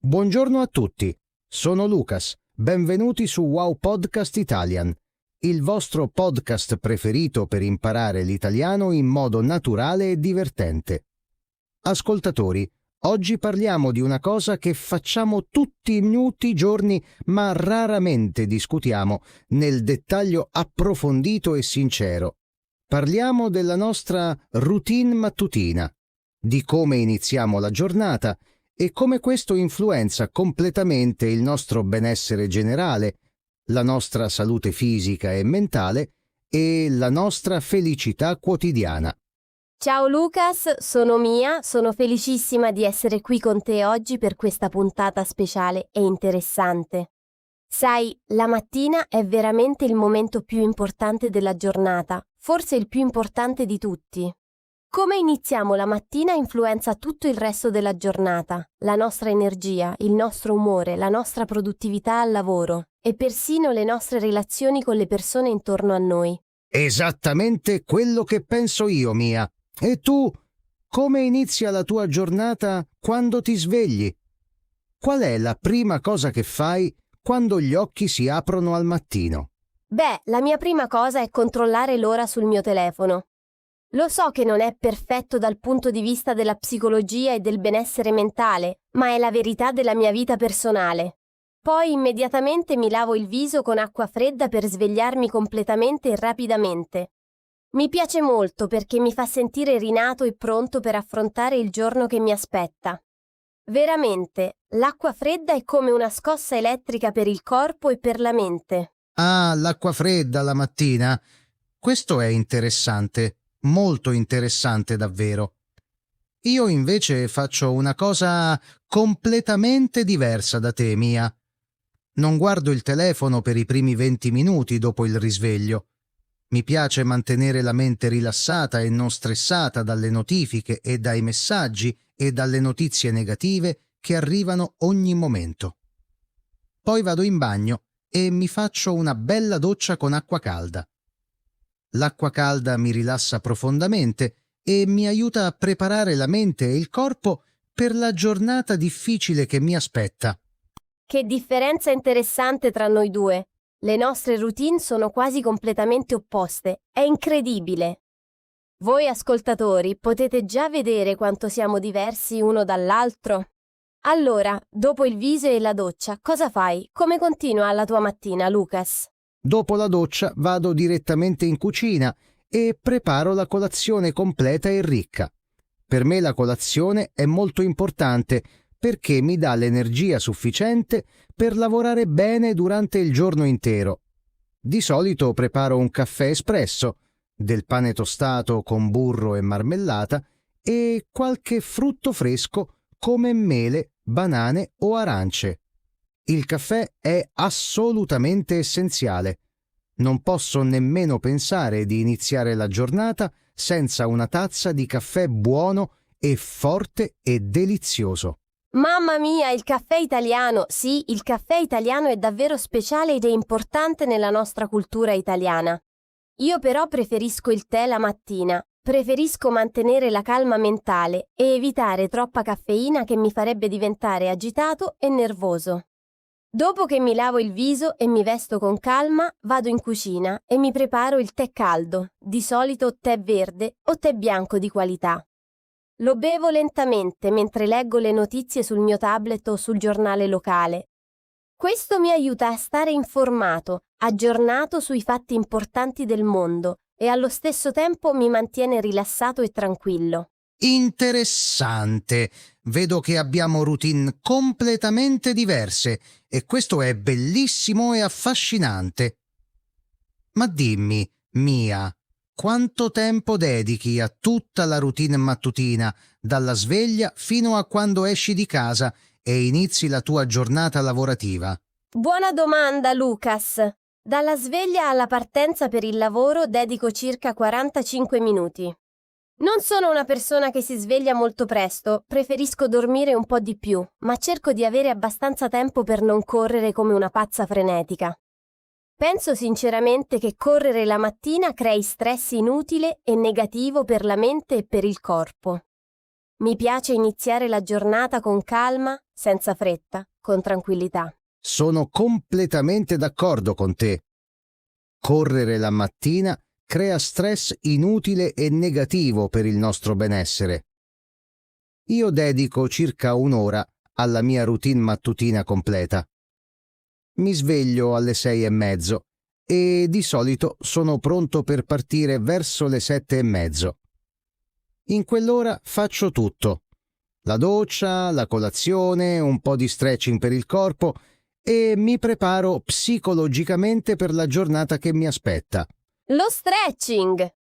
Buongiorno a tutti, sono Lucas, benvenuti su Wow Podcast Italian, il vostro podcast preferito per imparare l'italiano in modo naturale e divertente. Ascoltatori, oggi parliamo di una cosa che facciamo tutti i giorni, ma raramente discutiamo nel dettaglio approfondito e sincero. Parliamo della nostra routine mattutina, di come iniziamo la giornata e come questo influenza completamente il nostro benessere generale, la nostra salute fisica e mentale e la nostra felicità quotidiana. Ciao Lucas, sono Mia, sono felicissima di essere qui con te oggi per questa puntata speciale e interessante. Sai, la mattina è veramente il momento più importante della giornata, forse il più importante di tutti. Come iniziamo la mattina influenza tutto il resto della giornata, la nostra energia, il nostro umore, la nostra produttività al lavoro e persino le nostre relazioni con le persone intorno a noi. Esattamente quello che penso io, Mia. E tu, come inizia la tua giornata quando ti svegli? Qual è la prima cosa che fai quando gli occhi si aprono al mattino? Beh, la mia prima cosa è controllare l'ora sul mio telefono. Lo so che non è perfetto dal punto di vista della psicologia e del benessere mentale, ma è la verità della mia vita personale. Poi immediatamente mi lavo il viso con acqua fredda per svegliarmi completamente e rapidamente. Mi piace molto perché mi fa sentire rinato e pronto per affrontare il giorno che mi aspetta. Veramente, l'acqua fredda è come una scossa elettrica per il corpo e per la mente. Ah, l'acqua fredda la mattina? Questo è interessante. Molto interessante davvero. Io invece faccio una cosa completamente diversa da te, Mia. Non guardo il telefono per i primi 20 minuti dopo il risveglio. Mi piace mantenere la mente rilassata e non stressata dalle notifiche e dai messaggi e dalle notizie negative che arrivano ogni momento. Poi vado in bagno e mi faccio una bella doccia con acqua calda. L'acqua calda mi rilassa profondamente e mi aiuta a preparare la mente e il corpo per la giornata difficile che mi aspetta. Che differenza interessante tra noi due. Le nostre routine sono quasi completamente opposte. È incredibile. Voi ascoltatori potete già vedere quanto siamo diversi uno dall'altro. Allora, dopo il viso e la doccia, cosa fai? Come continua la tua mattina, Lucas? Dopo la doccia vado direttamente in cucina e preparo la colazione completa e ricca. Per me la colazione è molto importante perché mi dà l'energia sufficiente per lavorare bene durante il giorno intero. Di solito preparo un caffè espresso, del pane tostato con burro e marmellata e qualche frutto fresco come mele, banane o arance. Il caffè è assolutamente essenziale. Non posso nemmeno pensare di iniziare la giornata senza una tazza di caffè buono e forte e delizioso. Mamma mia, il caffè italiano! Sì, il caffè italiano è davvero speciale ed è importante nella nostra cultura italiana. Io però preferisco il tè la mattina. Preferisco mantenere la calma mentale e evitare troppa caffeina che mi farebbe diventare agitato e nervoso. Dopo che mi lavo il viso e mi vesto con calma, vado in cucina e mi preparo il tè caldo, di solito tè verde o tè bianco di qualità. Lo bevo lentamente mentre leggo le notizie sul mio tablet o sul giornale locale. Questo mi aiuta a stare informato, aggiornato sui fatti importanti del mondo e allo stesso tempo mi mantiene rilassato e tranquillo. Interessante. Vedo che abbiamo routine completamente diverse e questo è bellissimo e affascinante. Ma dimmi, Mia, quanto tempo dedichi a tutta la routine mattutina, dalla sveglia fino a quando esci di casa e inizi la tua giornata lavorativa? Buona domanda, Lucas. Dalla sveglia alla partenza per il lavoro dedico circa 45 minuti. Non sono una persona che si sveglia molto presto, preferisco dormire un po' di più, ma cerco di avere abbastanza tempo per non correre come una pazza frenetica. Penso sinceramente che correre la mattina crei stress inutile e negativo per la mente e per il corpo. Mi piace iniziare la giornata con calma, senza fretta, con tranquillità. Sono completamente d'accordo con te. Correre la mattina crea stress inutile e negativo per il nostro benessere. Io dedico circa un'ora alla mia routine mattutina completa. Mi sveglio alle 6:30 e di solito sono pronto per partire verso le 7:30. In quell'ora faccio tutto: la doccia, la colazione, un po' di stretching per il corpo e mi preparo psicologicamente per la giornata che mi aspetta. Lo stretching!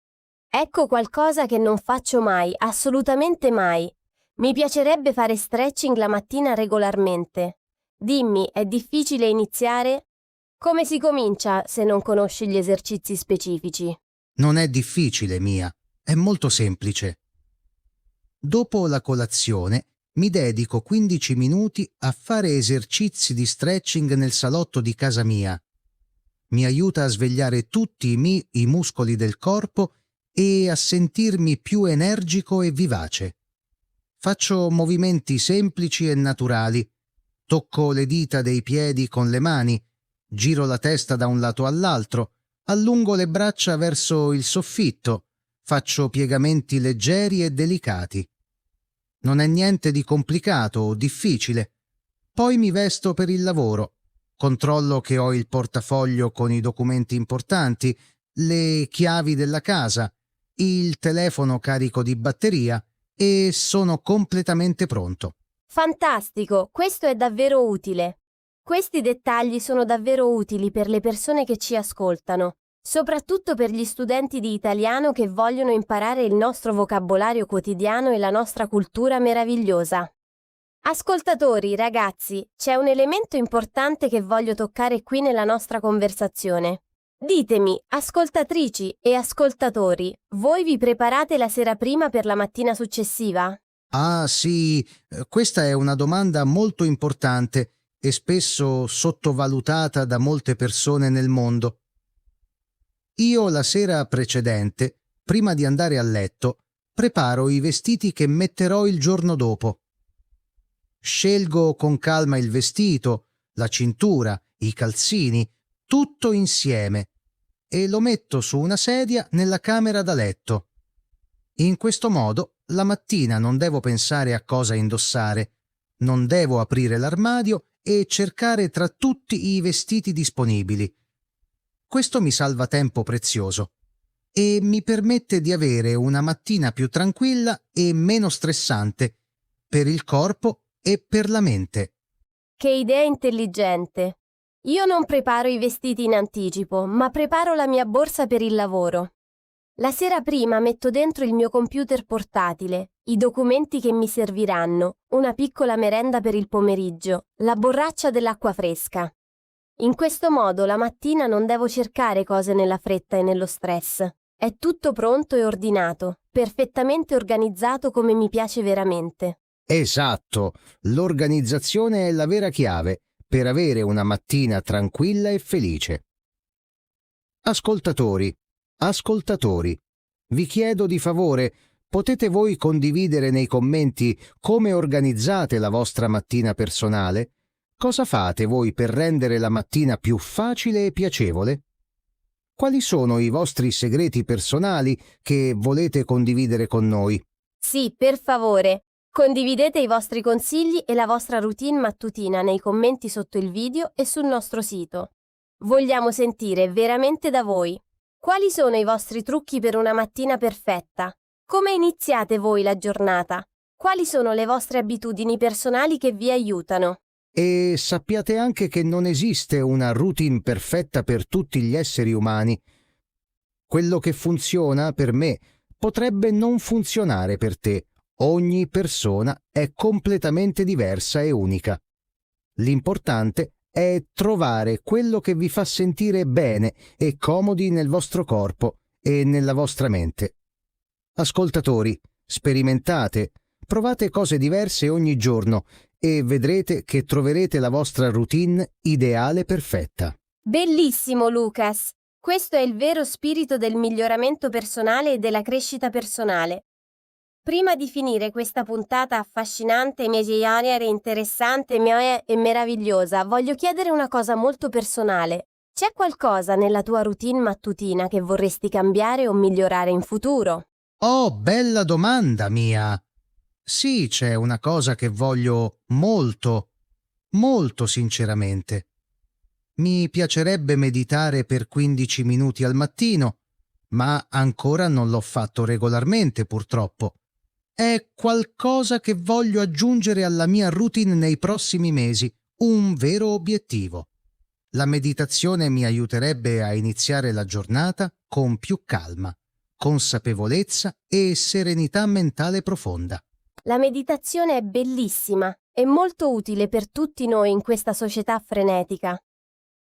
Ecco qualcosa che non faccio mai, assolutamente mai. Mi piacerebbe fare stretching la mattina regolarmente. Dimmi, è difficile iniziare? Come si comincia se non conosci gli esercizi specifici? Non è difficile, Mia, è molto semplice. Dopo la colazione mi dedico 15 minuti a fare esercizi di stretching nel salotto di casa mia. Mi aiuta a svegliare tutti i muscoli del corpo e a sentirmi più energico e vivace. Faccio movimenti semplici e naturali. Tocco le dita dei piedi con le mani, giro la testa da un lato all'altro, allungo le braccia verso il soffitto, faccio piegamenti leggeri e delicati. Non è niente di complicato o difficile. Poi mi vesto per il lavoro. Controllo che ho il portafoglio con i documenti importanti, le chiavi della casa, il telefono carico di batteria e sono completamente pronto. Fantastico, questo è davvero utile. Questi dettagli sono davvero utili per le persone che ci ascoltano, soprattutto per gli studenti di italiano che vogliono imparare il nostro vocabolario quotidiano e la nostra cultura meravigliosa. Ascoltatori, ragazzi, c'è un elemento importante che voglio toccare qui nella nostra conversazione. Ditemi, ascoltatrici e ascoltatori, voi vi preparate la sera prima per la mattina successiva? Ah sì, questa è una domanda molto importante e spesso sottovalutata da molte persone nel mondo. Io la sera precedente, prima di andare a letto, preparo i vestiti che metterò il giorno dopo. Scelgo con calma il vestito, la cintura, i calzini, tutto insieme e lo metto su una sedia nella camera da letto. In questo modo la mattina non devo pensare a cosa indossare, non devo aprire l'armadio e cercare tra tutti i vestiti disponibili. Questo mi salva tempo prezioso e mi permette di avere una mattina più tranquilla e meno stressante per il corpo e per la mente. Che idea intelligente! Io non preparo i vestiti in anticipo, ma preparo la mia borsa per il lavoro. La sera prima metto dentro il mio computer portatile, i documenti che mi serviranno, una piccola merenda per il pomeriggio, la borraccia dell'acqua fresca. In questo modo la mattina non devo cercare cose nella fretta e nello stress. È tutto pronto e ordinato, perfettamente organizzato come mi piace veramente. Esatto, l'organizzazione è la vera chiave per avere una mattina tranquilla e felice. Ascoltatori, vi chiedo di favore, potete voi condividere nei commenti come organizzate la vostra mattina personale? Cosa fate voi per rendere la mattina più facile e piacevole? Quali sono i vostri segreti personali che volete condividere con noi? Sì, per favore, condividete i vostri consigli e la vostra routine mattutina nei commenti sotto il video e sul nostro sito. Vogliamo sentire veramente da voi. Quali sono i vostri trucchi per una mattina perfetta? Come iniziate voi la giornata? Quali sono le vostre abitudini personali che vi aiutano? E sappiate anche che non esiste una routine perfetta per tutti gli esseri umani. Quello che funziona per me potrebbe non funzionare per te. Ogni persona è completamente diversa e unica. L'importante è trovare quello che vi fa sentire bene e comodi nel vostro corpo e nella vostra mente. Ascoltatori, sperimentate, provate cose diverse ogni giorno e vedrete che troverete la vostra routine ideale perfetta. Bellissimo, Lucas! Questo è il vero spirito del miglioramento personale e della crescita personale. Prima di finire questa puntata affascinante, e interessante e meravigliosa, voglio chiedere una cosa molto personale. C'è qualcosa nella tua routine mattutina che vorresti cambiare o migliorare in futuro? Oh, bella domanda, Mia. Sì, c'è una cosa che voglio molto, molto sinceramente. Mi piacerebbe meditare per 15 minuti al mattino, ma ancora non l'ho fatto regolarmente, purtroppo. È qualcosa che voglio aggiungere alla mia routine nei prossimi mesi, un vero obiettivo. La meditazione mi aiuterebbe a iniziare la giornata con più calma, consapevolezza e serenità mentale profonda. La meditazione è bellissima e molto utile per tutti noi in questa società frenetica.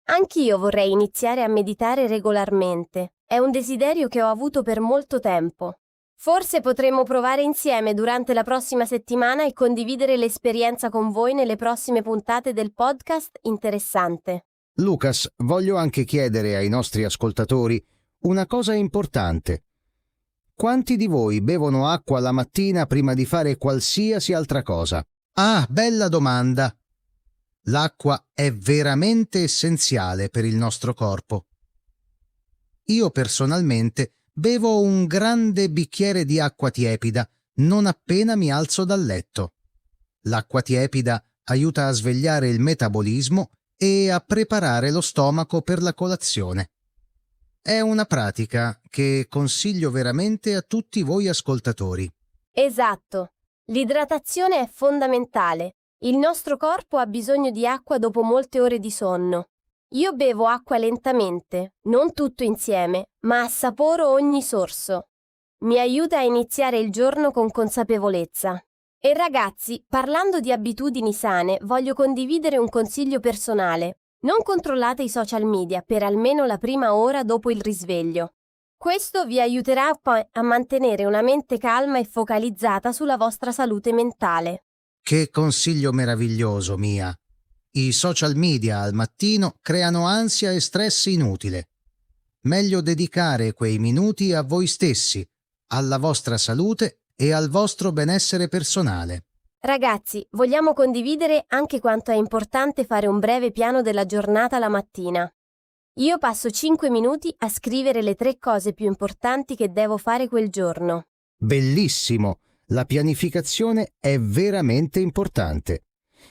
Anch'io vorrei iniziare a meditare regolarmente. È un desiderio che ho avuto per molto tempo. Forse potremmo provare insieme durante la prossima settimana e condividere l'esperienza con voi nelle prossime puntate del podcast Interessante. Lucas, voglio anche chiedere ai nostri ascoltatori una cosa importante. Quanti di voi bevono acqua la mattina prima di fare qualsiasi altra cosa? Ah, bella domanda. L'acqua è veramente essenziale per il nostro corpo. Io personalmente bevo un grande bicchiere di acqua tiepida non appena mi alzo dal letto. L'acqua tiepida aiuta a svegliare il metabolismo e a preparare lo stomaco per la colazione. È una pratica che consiglio veramente a tutti voi ascoltatori. Esatto. L'idratazione è fondamentale. Il nostro corpo ha bisogno di acqua dopo molte ore di sonno. Io bevo acqua lentamente, non tutto insieme, ma assaporo ogni sorso. Mi aiuta a iniziare il giorno con consapevolezza. E ragazzi, parlando di abitudini sane, voglio condividere un consiglio personale. Non controllate i social media per almeno la prima ora dopo il risveglio. Questo vi aiuterà poi a mantenere una mente calma e focalizzata sulla vostra salute mentale. Che consiglio meraviglioso, Mia! I social media al mattino creano ansia e stress inutile. Meglio dedicare quei minuti a voi stessi, alla vostra salute e al vostro benessere personale. Ragazzi, vogliamo condividere anche quanto è importante fare un breve piano della giornata la mattina. Io passo 5 minuti a scrivere le 3 cose più importanti che devo fare quel giorno. Bellissimo! La pianificazione è veramente importante.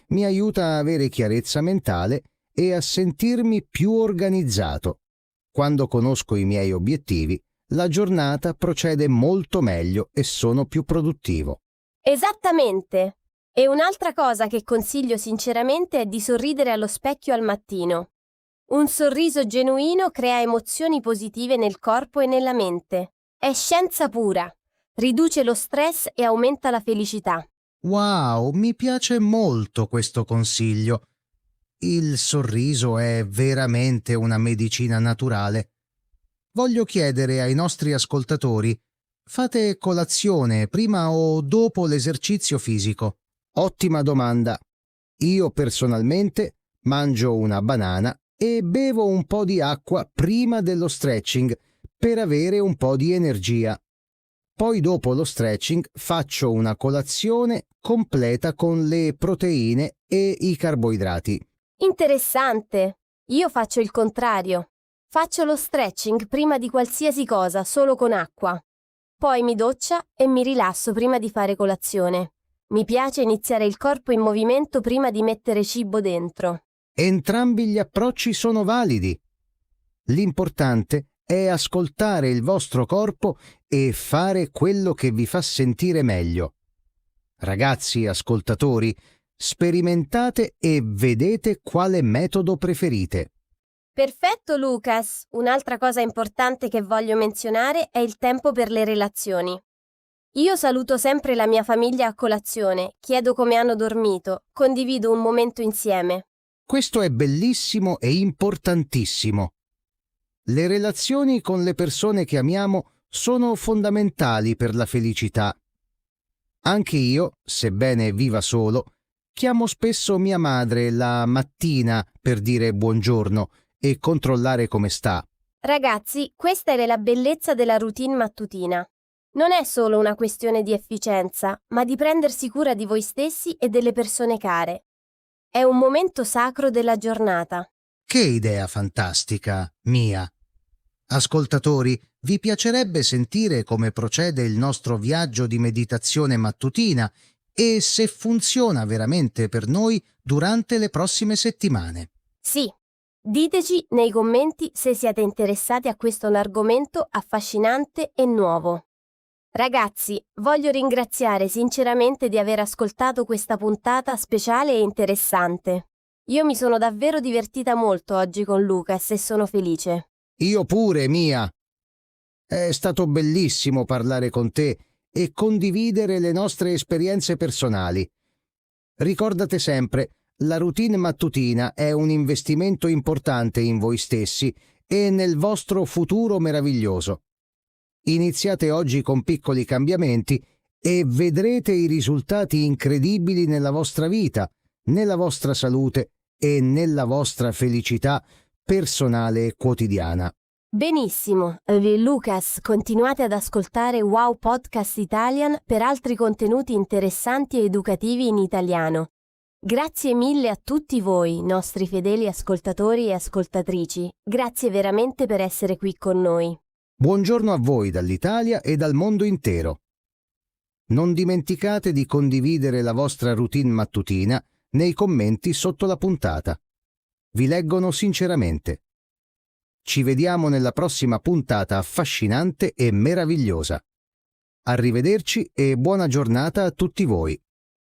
Mi aiuta a avere chiarezza mentale e a sentirmi più organizzato. Quando conosco i miei obiettivi, la giornata procede molto meglio e sono più produttivo. Esattamente! E un'altra cosa che consiglio sinceramente è di sorridere allo specchio al mattino. Un sorriso genuino crea emozioni positive nel corpo e nella mente. È scienza pura. Riduce lo stress e aumenta la felicità. Wow, mi piace molto questo consiglio. Il sorriso è veramente una medicina naturale. Voglio chiedere ai nostri ascoltatori: fate colazione prima o dopo l'esercizio fisico? Ottima domanda. Io personalmente mangio una banana e bevo un po' di acqua prima dello stretching per avere un po' di energia. Poi dopo lo stretching faccio una colazione completa con le proteine e i carboidrati. Interessante! Io faccio il contrario. Faccio lo stretching prima di qualsiasi cosa, solo con acqua. Poi mi doccia e mi rilasso prima di fare colazione. Mi piace iniziare il corpo in movimento prima di mettere cibo dentro. Entrambi gli approcci sono validi. L'importante è ascoltare il vostro corpo e fare quello che vi fa sentire meglio. Ragazzi ascoltatori, sperimentate e vedete quale metodo preferite. Perfetto, Lucas! Un'altra cosa importante che voglio menzionare è il tempo per le relazioni. Io saluto sempre la mia famiglia a colazione, chiedo come hanno dormito, condivido un momento insieme. Questo è bellissimo e importantissimo. Le relazioni con le persone che amiamo sono fondamentali per la felicità. Anche io, sebbene viva solo, chiamo spesso mia madre la mattina per dire buongiorno e controllare come sta. Ragazzi, questa è la bellezza della routine mattutina. Non è solo una questione di efficienza, ma di prendersi cura di voi stessi e delle persone care. È un momento sacro della giornata. Che idea fantastica, Mia! Ascoltatori, vi piacerebbe sentire come procede il nostro viaggio di meditazione mattutina e se funziona veramente per noi durante le prossime settimane? Sì, diteci nei commenti se siete interessati a questo argomento affascinante e nuovo. Ragazzi, voglio ringraziare sinceramente di aver ascoltato questa puntata speciale e interessante. Io mi sono davvero divertita molto oggi con Lucas e sono felice. Io pure, Mia. È stato bellissimo parlare con te e condividere le nostre esperienze personali. Ricordate sempre, la routine mattutina è un investimento importante in voi stessi e nel vostro futuro meraviglioso. Iniziate oggi con piccoli cambiamenti e vedrete i risultati incredibili nella vostra vita, nella vostra salute e nella vostra felicità personale e quotidiana. Benissimo, Lucas, continuate ad ascoltare Wow Podcast Italian per altri contenuti interessanti e educativi in italiano. Grazie mille a tutti voi, nostri fedeli ascoltatori e ascoltatrici. Grazie veramente per essere qui con noi. Buongiorno a voi dall'Italia e dal mondo intero. Non dimenticate di condividere la vostra routine mattutina nei commenti sotto la puntata. Vi leggono sinceramente. Ci vediamo nella prossima puntata affascinante e meravigliosa. Arrivederci e buona giornata a tutti voi.